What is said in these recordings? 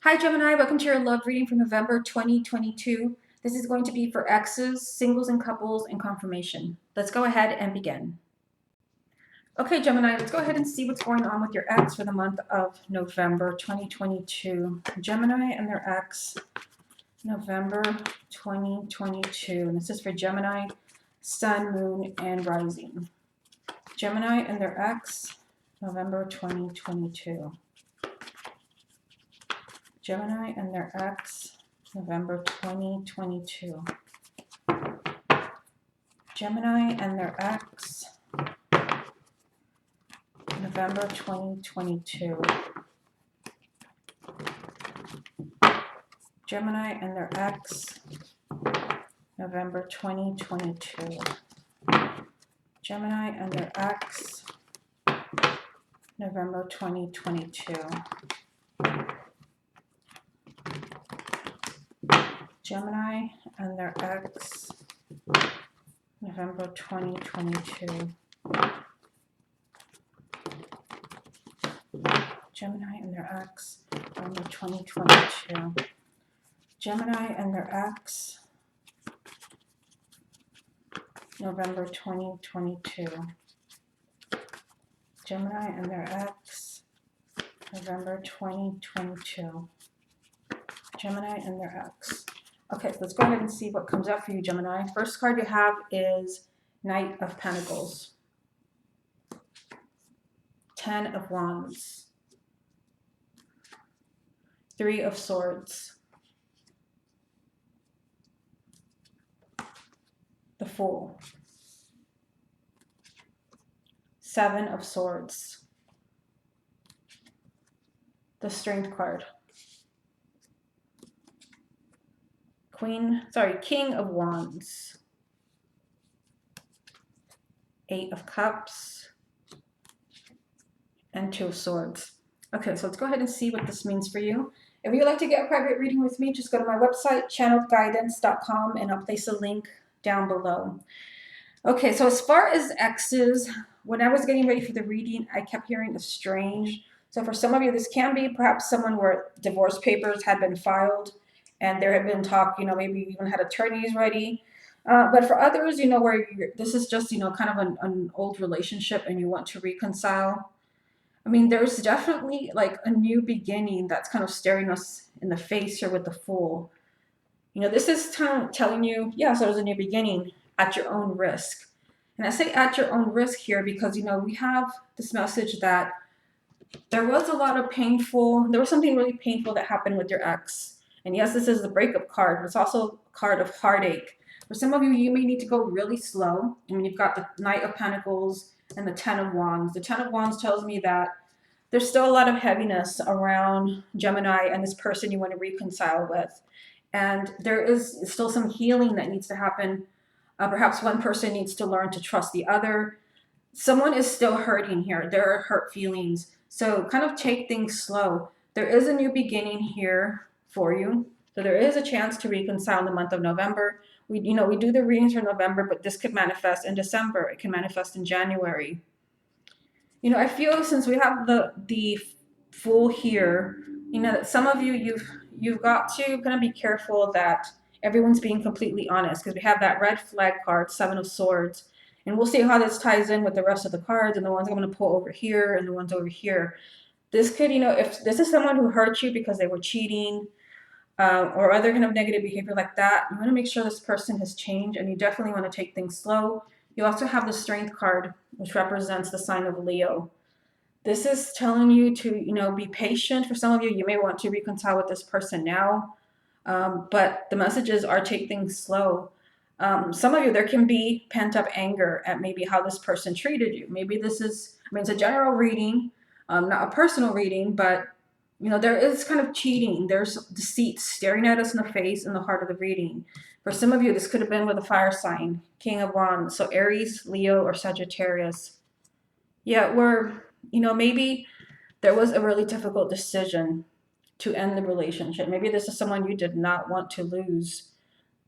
Hi Gemini, welcome to your love reading for November 2022. This is going to be for exes, singles and couples, and confirmation. Let's go ahead and begin. Okay Gemini, let's go ahead and see what's going on with your ex for the month of November 2022. Gemini and their ex, November 2022. And this is for Gemini, Sun, Moon, and Rising. Gemini and their ex, November 2022. Gemini and their ex, November 2022. Gemini and their ex, November 2022. Gemini and their ex, November 2022. Gemini and their ex, November 2022. Gemini and their ex, November 2022. Gemini and their ex, November 2022. Gemini and their ex, November 2022. Gemini and their ex, November 2022. Gemini and their ex. Okay, let's go ahead and see what comes up for you, Gemini. First card you have is Knight of Pentacles. 10 of Wands. 3 of Swords. The Fool. 7 of Swords. The Strength card. King of Wands. 8 of Cups. And 2 of Swords. Okay, so let's go ahead and see what this means for you. If you'd like to get a private reading with me, just go to my website, channelguidance.com, and I'll place a link down below. Okay, so as far as exes, when I was getting ready for the reading, I kept hearing estranged. So for some of you, this can be perhaps someone where divorce papers had been filed and there had been talk, maybe you even had attorneys ready. But for others, where this is just, kind of an old relationship and you want to reconcile. I mean, there's definitely like a new beginning that's kind of staring us in the face here with the Fool. This is telling you, yes, there's a new beginning at your own risk. And I say at your own risk here because, we have this message that there was something really painful that happened with your ex. And yes, this is the breakup card, but it's also a card of heartache. For some of you, you may need to go really slow. I mean, you've got the Knight of Pentacles and the 10 of Wands. The 10 of Wands tells me that there's still a lot of heaviness around Gemini and this person you want to reconcile with. And there is still some healing that needs to happen. Perhaps one person needs to learn to trust the other. Someone is still hurting here. There are hurt feelings. So kind of take things slow. There is a new beginning here for you. So there is a chance to reconcile in the month of November. We do the readings for November, but this could manifest in December. It can manifest in January. I feel since we have the Fool here, some of you've got to kind of be careful that everyone's being completely honest, because we have that red flag card, 7 of Swords, and we'll see how this ties in with the rest of the cards and the ones I'm going to pull over here and the ones over here. This could, if this is someone who hurt you because they were cheating, or other kind of negative behavior like that, you want to make sure this person has changed, and you definitely want to take things slow. You also have the Strength card, which represents the sign of Leo. This is telling you to, be patient. For some of you, you may want to reconcile with this person now, but the messages are take things slow. Some of you, there can be pent-up anger at maybe how this person treated you. Maybe this is, it's a general reading, not a personal reading, but there is kind of cheating. There's deceit staring at us in the face in the heart of the reading. For some of you, this could have been with a fire sign, King of Wands, so Aries, Leo, or Sagittarius. Yeah, maybe there was a really difficult decision to end the relationship. Maybe this is someone you did not want to lose.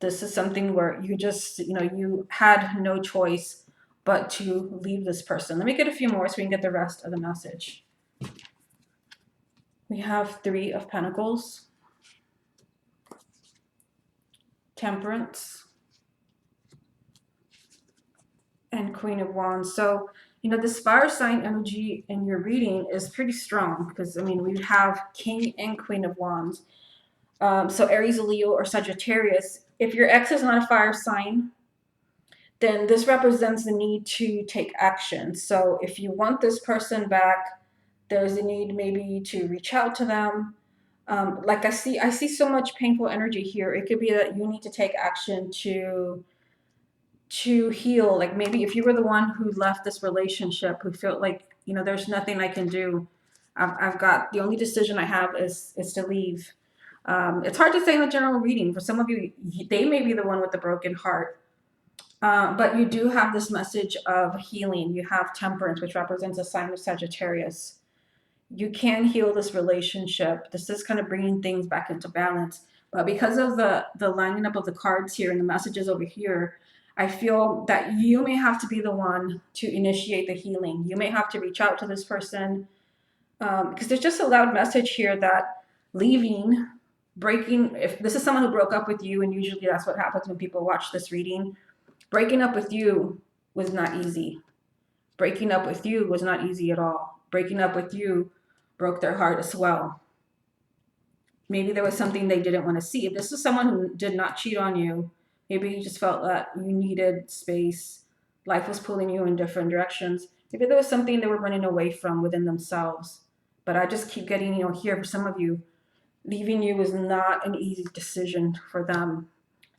This is something where you just, you had no choice but to leave this person. Let me get a few more so we can get the rest of the message. We have Three of Pentacles, Temperance, and Queen of Wands. So, you know, this fire sign energy in your reading is pretty strong because, I mean, we have King and Queen of Wands. So Aries, Leo, or Sagittarius. If your ex is not a fire sign, then this represents the need to take action. So if you want this person back, there's a need maybe to reach out to them. Like I see so much painful energy here. It could be that you need to take action to heal. Like maybe if you were the one who left this relationship, who felt like, you know, there's nothing I can do. I've got, the only decision I have is to leave. It's hard to say in the general reading. For some of you, they may be the one with the broken heart. But you do have this message of healing. You have Temperance, which represents a sign of Sagittarius. You can heal this relationship. This is kind of bringing things back into balance. But because of the lining up of the cards here and the messages over here, I feel that you may have to be the one to initiate the healing. You may have to reach out to this person, because there's just a loud message here that leaving, breaking, if this is someone who broke up with you, and usually that's what happens when people watch this reading, breaking up with you was not easy. Breaking up with you was not easy at all. Breaking up with you broke their heart as well. Maybe there was something they didn't want to see. If this is someone who did not cheat on you, maybe you just felt that you needed space. Life was pulling you in different directions. Maybe there was something they were running away from within themselves. But I just keep getting, you know, here for some of you, leaving you was not an easy decision for them.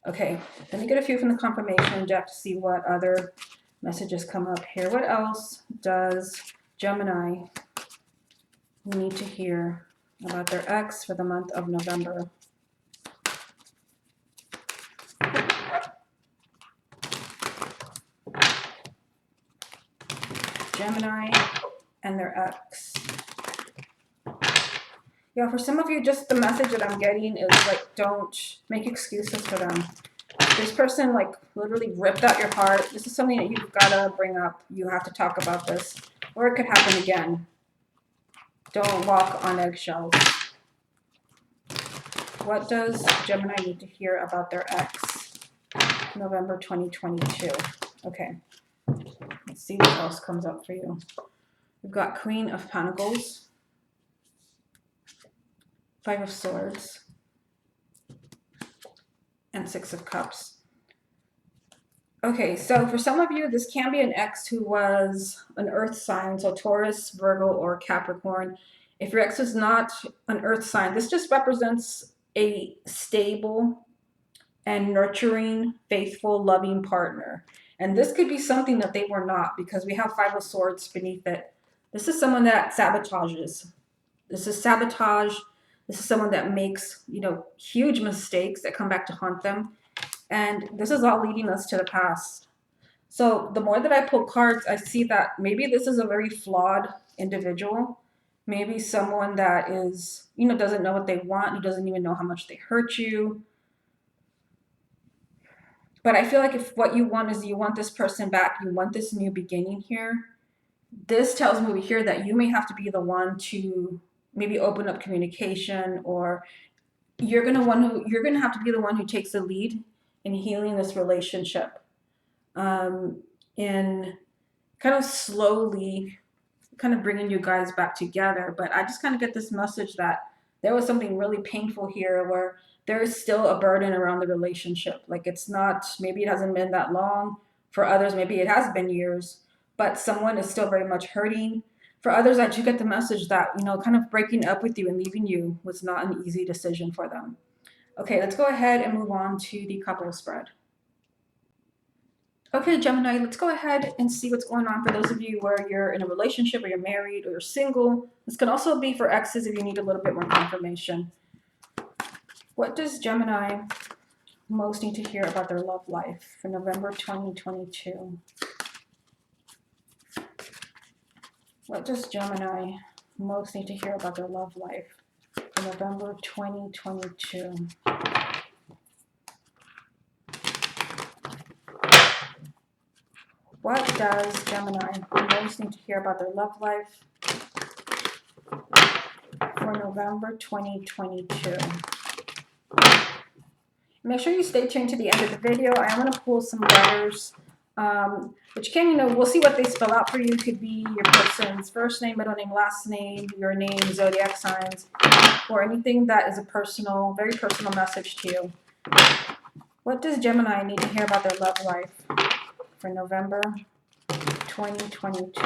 Okay, let me get a few from the confirmation deck to see what other messages come up here. What else does Gemini need to hear about their ex for the month of November? Gemini and their ex. Yeah, for some of you, just the message that I'm getting is like, don't make excuses for them. This person like literally ripped out your heart. This is something that you've got to bring up. You have to talk about this, or it could happen again. Don't walk on eggshells. What does Gemini need to hear about their ex? November 2022. Okay. Let's see what else comes up for you. We've got Queen of Pentacles, Five of Swords, and Six of Cups. Okay, so for some of you, this can be an ex who was an earth sign, so Taurus, Virgo, or Capricorn. If your ex is not an earth sign, this just represents a stable and nurturing, faithful, loving partner. And this could be something that they were not, because we have Five of Swords beneath it. This is someone that sabotages. This is sabotage. This is someone that makes, you know, huge mistakes that come back to haunt them. And this is all leading us to the past. So the more that I pull cards, I see that maybe this is a very flawed individual. Maybe someone that is, you know, doesn't know what they want, who doesn't even know how much they hurt you. But I feel like if what you want is you want this person back, you want this new beginning here, this tells me over here that you may have to be the one to maybe open up communication, or you're gonna have to be the one who takes the lead in healing this relationship, in kind of slowly kind of bringing you guys back together. But I just kind of get this message that there was something really painful here where there is still a burden around the relationship. Like it's not, maybe it hasn't been that long. For others, maybe it has been years, but someone is still very much hurting. For others, I do get the message that, you know, kind of breaking up with you and leaving you was not an easy decision for them. Okay, let's go ahead and move on to the couple spread. Okay, Gemini, let's go ahead and see what's going on for those of you where you're in a relationship or you're married or you're single. This can also be for exes if you need a little bit more confirmation. What does Gemini most need to hear about their love life for November 2022? What does Gemini most need to hear about their love life for November 2022? What does Gemini most need to hear about their love life for for November 2022. Make sure you stay tuned to the end of the video. I am going to pull some letters, which can, you know, we'll see what they spell out for you. Could be your person's first name, middle name, last name, your name, zodiac signs, or anything that is a personal, very personal message to you. What does Gemini need to hear about their love life for November 2022?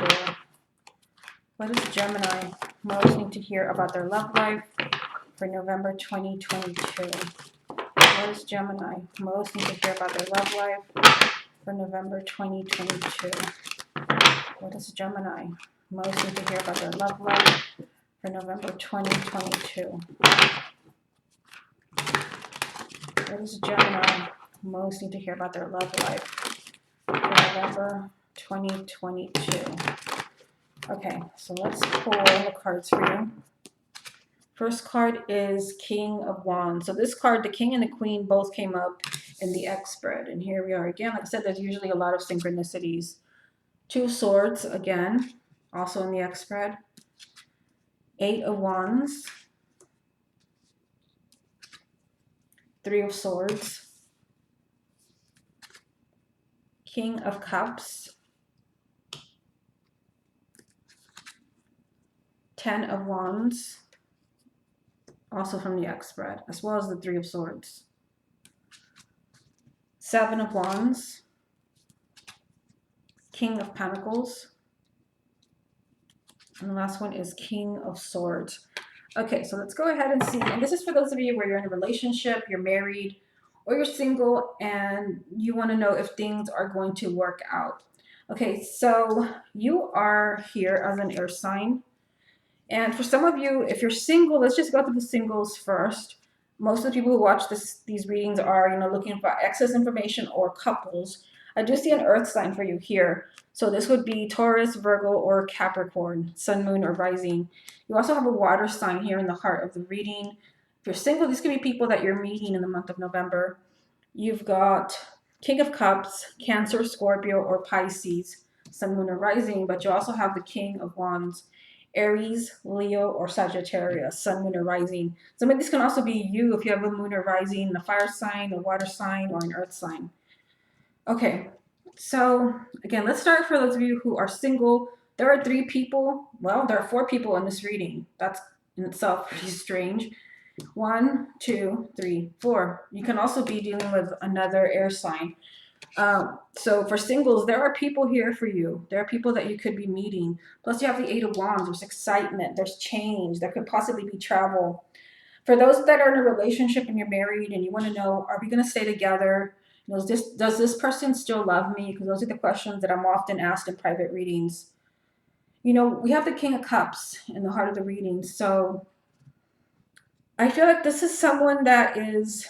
What does Gemini most need to hear about their love life for November 2022? What does Gemini most need to hear about their love life for November 2022? What does Gemini most need to hear about their love life for November 2022? What does Gemini most need to hear about their love life for November 2022? Okay, so let's pull the cards for you. First card is King of Wands. So this card, the King and the Queen, both came up in the X spread. And here we are again. Like I said, there's usually a lot of synchronicities. Two of Swords, again, also in the X spread. Eight of Wands. Three of Swords. King of Cups. 10 of Wands. Also from the X spread, as well as the Three of Swords. 7 of Wands. King of Pentacles. And the last one is King of Swords. Okay, so let's go ahead and see. And this is for those of you where you're in a relationship, you're married, or you're single, and you want to know if things are going to work out. Okay, so you are here as an air sign. And for some of you, if you're single, let's just go through the singles first. Most of the people who watch these readings are, you know, looking for excess information or couples. I do see an earth sign for you here. So this would be Taurus, Virgo, or Capricorn, sun, moon, or rising. You also have a water sign here in the heart of the reading. If you're single, these could be people that you're meeting in the month of November. You've got King of Cups, Cancer, Scorpio, or Pisces, sun, moon, or rising. But you also have the King of Wands, Aries, Leo, or Sagittarius, sun, moon, or rising. Some of these can also be you if you have a moon or rising, a fire sign, a water sign, or an earth sign. Okay, so again, let's start for those of you who are single. There are 3 people. Well, there are 4 people in this reading. That's in itself pretty strange. 1, 2, 3, 4. You can also be dealing with another air sign. So for singles, there are people here for you. There are people that you could be meeting. Plus you have the 8 of Wands. There's excitement. There's change. There could possibly be travel. For those that are in a relationship and you're married and you want to know, are we going to stay together? You know, does this person still love me? Because those are the questions that I'm often asked in private readings. You know, we have the King of Cups in the heart of the reading. So I feel like this is someone that is,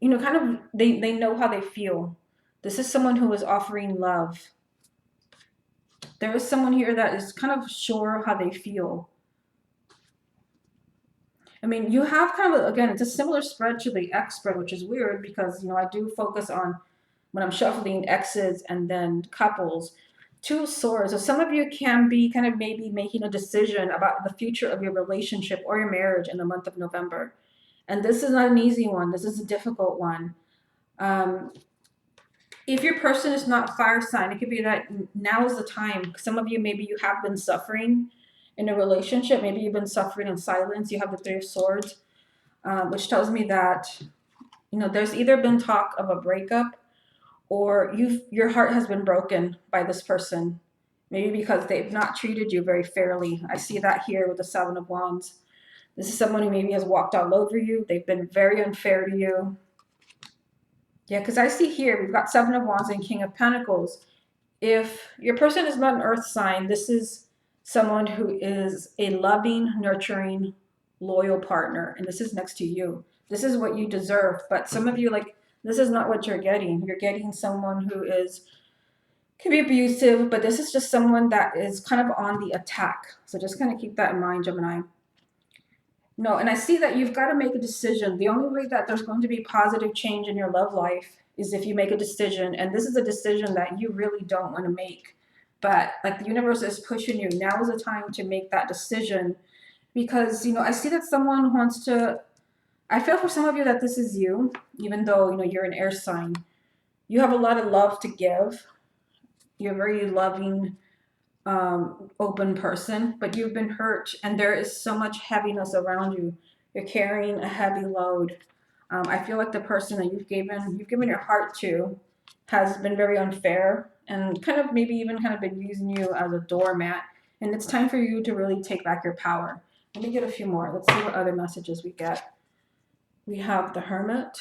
you know, kind of, they know how they feel. This is someone who is offering love. There is someone here that is kind of sure how they feel. I mean, you have kind of, again, it's a similar spread to the X spread, which is weird because, you know, I do focus on when I'm shuffling X's and then couples. 2 of Swords. So some of you can be kind of maybe making a decision about the future of your relationship or your marriage in the month of November. And this is not an easy one. This is a difficult one. If your person is not fire sign, it could be that now is the time. Some of you, maybe you have been suffering in a relationship. Maybe you've been suffering in silence. You have the 3 of Swords, which tells me that, you know, there's either been talk of a breakup or your heart has been broken by this person. Maybe because they've not treated you very fairly. I see that here with the 7 of Wands. This is someone who maybe has walked all over you. They've been very unfair to you. Yeah, because I see here, we've got 7 of Wands and King of Pentacles. If your person is not an earth sign, this is someone who is a loving, nurturing, loyal partner. And this is next to you. This is what you deserve. But some of you, like, this is not what you're getting. You're getting someone who can be abusive, but this is just someone that is kind of on the attack. So just kind of keep that in mind, Gemini. No, and I see that you've got to make a decision. The only way that there's going to be positive change in your love life is if you make a decision. And this is a decision that you really don't want to make. But like the universe is pushing you. Now is the time to make that decision. because, I see that someone wants to, I feel for some of you that this is you, even though, you're an air sign. You have a lot of love to give. You're a very loving, open person, but you've been hurt and there is so much heaviness around you. You're carrying a heavy load. I feel like the person that you've given your heart to has been very unfair and kind of maybe even kind of been using you as a doormat. And it's time for you to really take back your power. Let me get a few more. Let's see what other messages we get. We have the Hermit,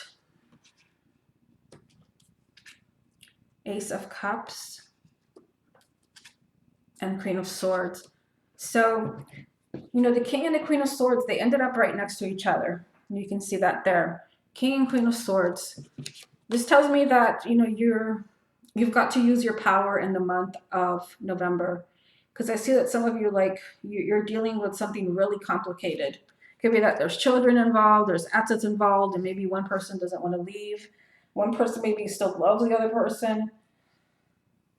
Ace of Cups, and Queen of Swords. So, the King and the Queen of Swords, they ended up right next to each other. You can see that there. King and Queen of Swords. This tells me that, you've got to use your power in the month of November. Because I see that some of you, like, you're dealing with something really complicated. Could be that there's children involved, there's assets involved, and maybe one person doesn't want to leave. One person maybe still loves the other person.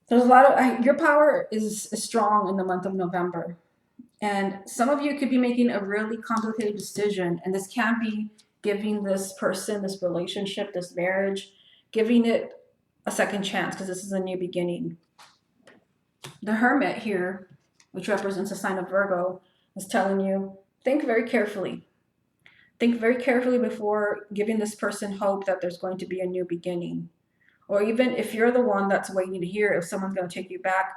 There's a lot of, your power is strong in the month of November. And some of you could be making a really complicated decision, and this can be giving this person, this relationship, this marriage, giving it a second chance because this is a new beginning. The Hermit here, which represents a sign of Virgo, is telling you, think very carefully. Think very carefully before giving this person hope that there's going to be a new beginning. Or even if you're the one that's waiting to hear if someone's going to take you back,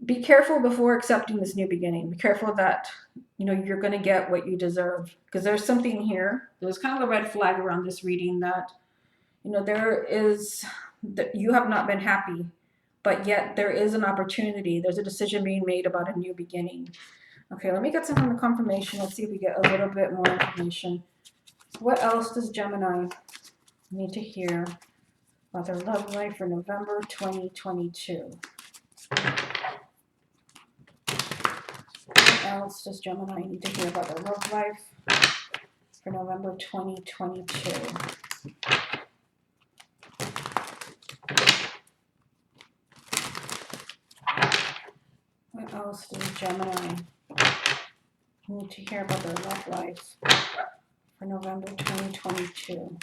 be careful before accepting this new beginning. Be careful that, you're going to get what you deserve. Because there's something here. There's kind of a red flag around this reading that, there is, that you have not been happy, but yet there is an opportunity. There's a decision being made about a new beginning. Okay, let me get some kind of confirmation. Let's see if we get a little bit more information. What else does Gemini need to hear about their love life for November 2022? What else does Gemini need to hear about their love life for November 2022? What else does Gemini need to hear about their love life for November 2022?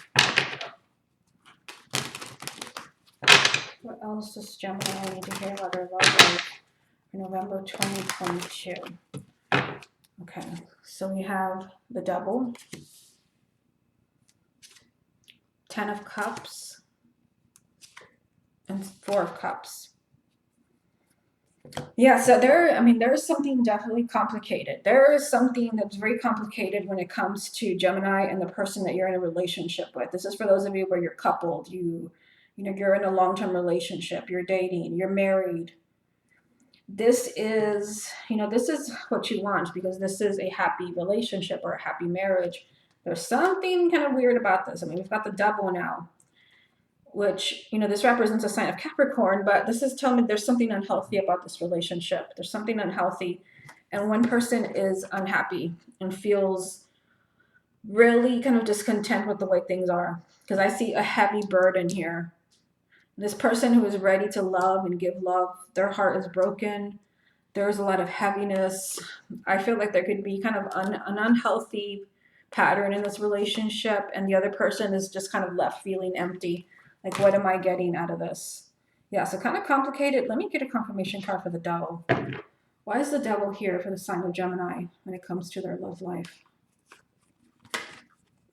What else does Gemini need to hear about their love life for November 2022? Okay, so we have the Devil, Ten of Cups, and Four of Cups. Yeah, so there's something definitely complicated. There is something that's very complicated when it comes to Gemini and the person that you're in a relationship with. This is for those of you where you're coupled, you're in a long-term relationship, you're dating, you're married. This is what you want because this is a happy relationship or a happy marriage. There's something kind of weird about this. We've got the Devil now, which, this represents a sign of Capricorn, but this is telling me there's something unhealthy about this relationship. There's something unhealthy. And one person is unhappy and feels really kind of discontent with the way things are. Because I see a heavy burden here. This person who is ready to love and give love, their heart is broken. There's a lot of heaviness. I feel like there could be kind of an unhealthy pattern in this relationship, and the other person is just kind of left feeling empty. Like, what am I getting out of this? Yeah, so kind of complicated. Let me get a confirmation card for the Devil. Why is the Devil here for the sign of Gemini when it comes to their love life?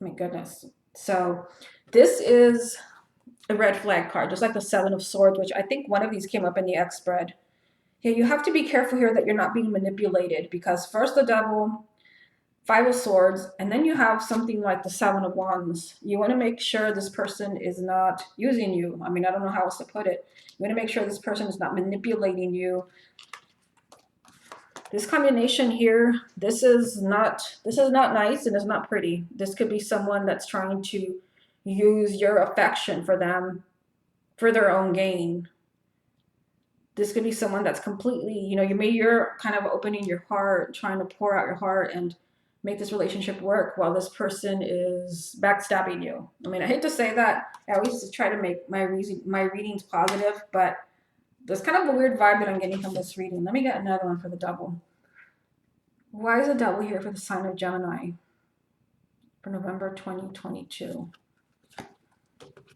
My goodness. So this is a red flag card, just like the Seven of Swords, which I think one of these came up in the X spread. Yeah, you have to be careful here that you're not being manipulated, because first the Devil, Five of Swords, and then you have something like the Seven of Wands. You want to make sure this person is not using you. I don't know how else to put it. You want to make sure this person is not manipulating you. This combination here, this is not nice and it's not pretty. This could be someone that's trying to use your affection for them for their own gain. This could be someone that's completely, you're kind of opening your heart, trying to pour out your heart and make this relationship work while this person is backstabbing you. I hate to say that. I always try to make my readings positive, but there's kind of a weird vibe that I'm getting from this reading. Let me get another one for the Devil. Why is the devil here for the sign of Gemini for November 2022?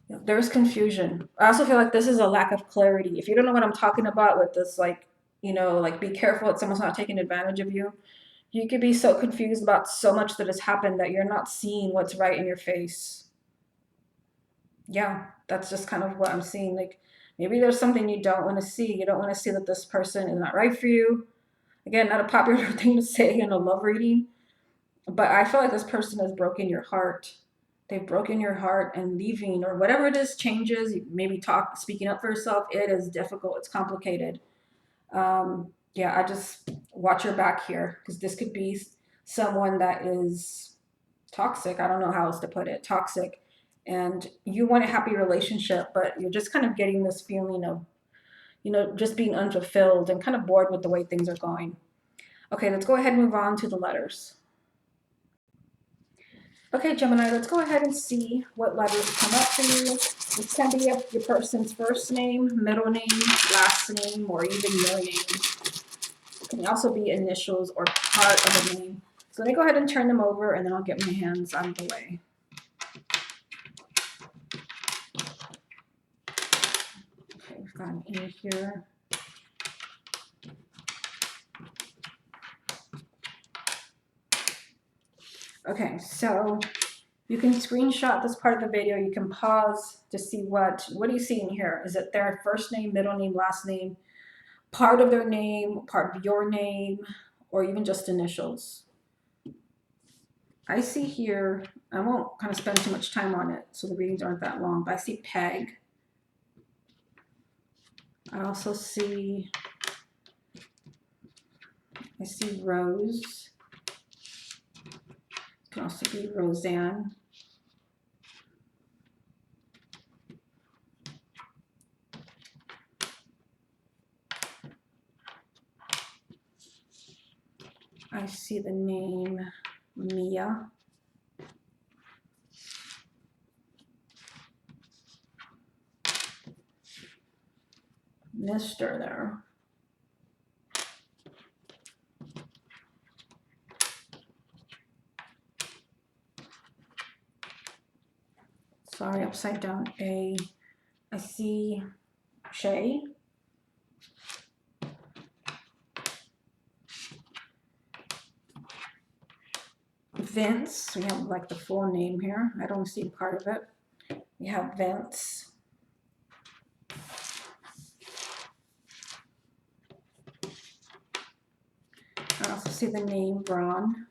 There's confusion. I also feel like this is a lack of clarity. If you don't know what I'm talking about with this, like, like be careful that someone's not taking advantage of you. You could be so confused about so much that has happened that you're not seeing what's right in your face. Yeah, that's just kind of what I'm seeing. Like maybe there's something you don't want to see. You don't want to see that this person is not right for you. Again, not a popular thing to say in a love reading, but I feel like this person has broken your heart. They've broken your heart, and leaving or whatever it is changes. Maybe speaking up for yourself. It is difficult. It's complicated. Yeah, I just watch your back here because this could be someone that is toxic. I don't know how else to put it. Toxic, and you want a happy relationship, but you're just kind of getting this feeling of, just being unfulfilled and kind of bored with the way things are going. Okay, let's go ahead and move on to the letters. Okay, Gemini, let's go ahead and see what letters come up for you. This can be your person's first name, middle name, last name, or even your name. It can also be initials or part of a name. So let me go ahead and turn them over, and then I'll get my hands out of the way. Okay, we've got an A here. Okay, so you can screenshot this part of the video. You can pause to see what are you seeing here? Is it their first name, middle name, last name, part of their name, part of your name, or even just initials? I see here, I won't kind of spend too much time on it, so the readings aren't that long, but I see Peg. I also see, Rose. It can also be Roseanne. I see the name Mia. Mr. there. Sorry, upside down A. I see Shay. Vince. We have like the full name here. I don't see part of it. We have Vince. I also see the name Ron.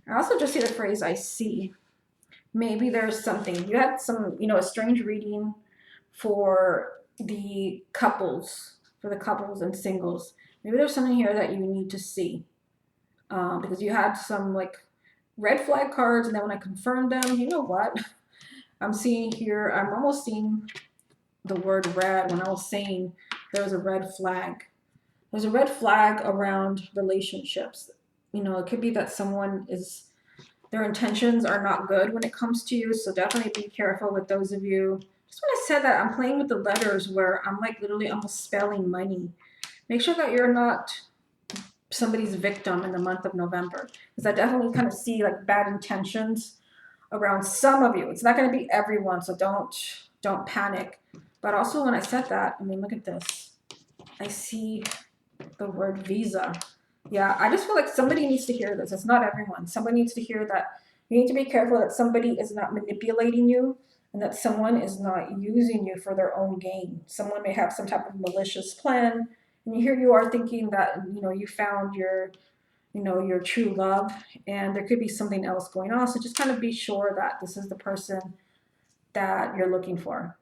I also just see the phrase I see. Maybe there's something. You had some, a strange reading for the couples, and singles. Maybe there's something here that you need to see. Because you had some like red flag cards, and then when I confirmed them, you know what? I'm seeing here, I'm almost seeing the word red when I was saying there was a red flag. There's a red flag around relationships. It could be that their intentions are not good when it comes to you, so definitely be careful with those of you. Just when I said that, I'm playing with the letters where I'm like literally almost spelling money. Make sure that you're not somebody's victim in the month of November, because I definitely kind of see like bad intentions around some of you. It's not going to be everyone, so don't panic. But also when I said that, I mean, look at this. I see the word visa. Yeah, I just feel like somebody needs to hear this. It's not everyone. Somebody needs to hear that you need to be careful that somebody is not manipulating you, and that someone is not using you for their own gain. Someone may have some type of malicious plan, and here you are thinking that you found your true love, and there could be something else going on. So just kind of be sure that this is the person that you're looking for.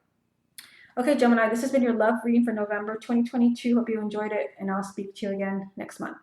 Okay, Gemini, this has been your love reading for November 2022. Hope you enjoyed it, and I'll speak to you again next month.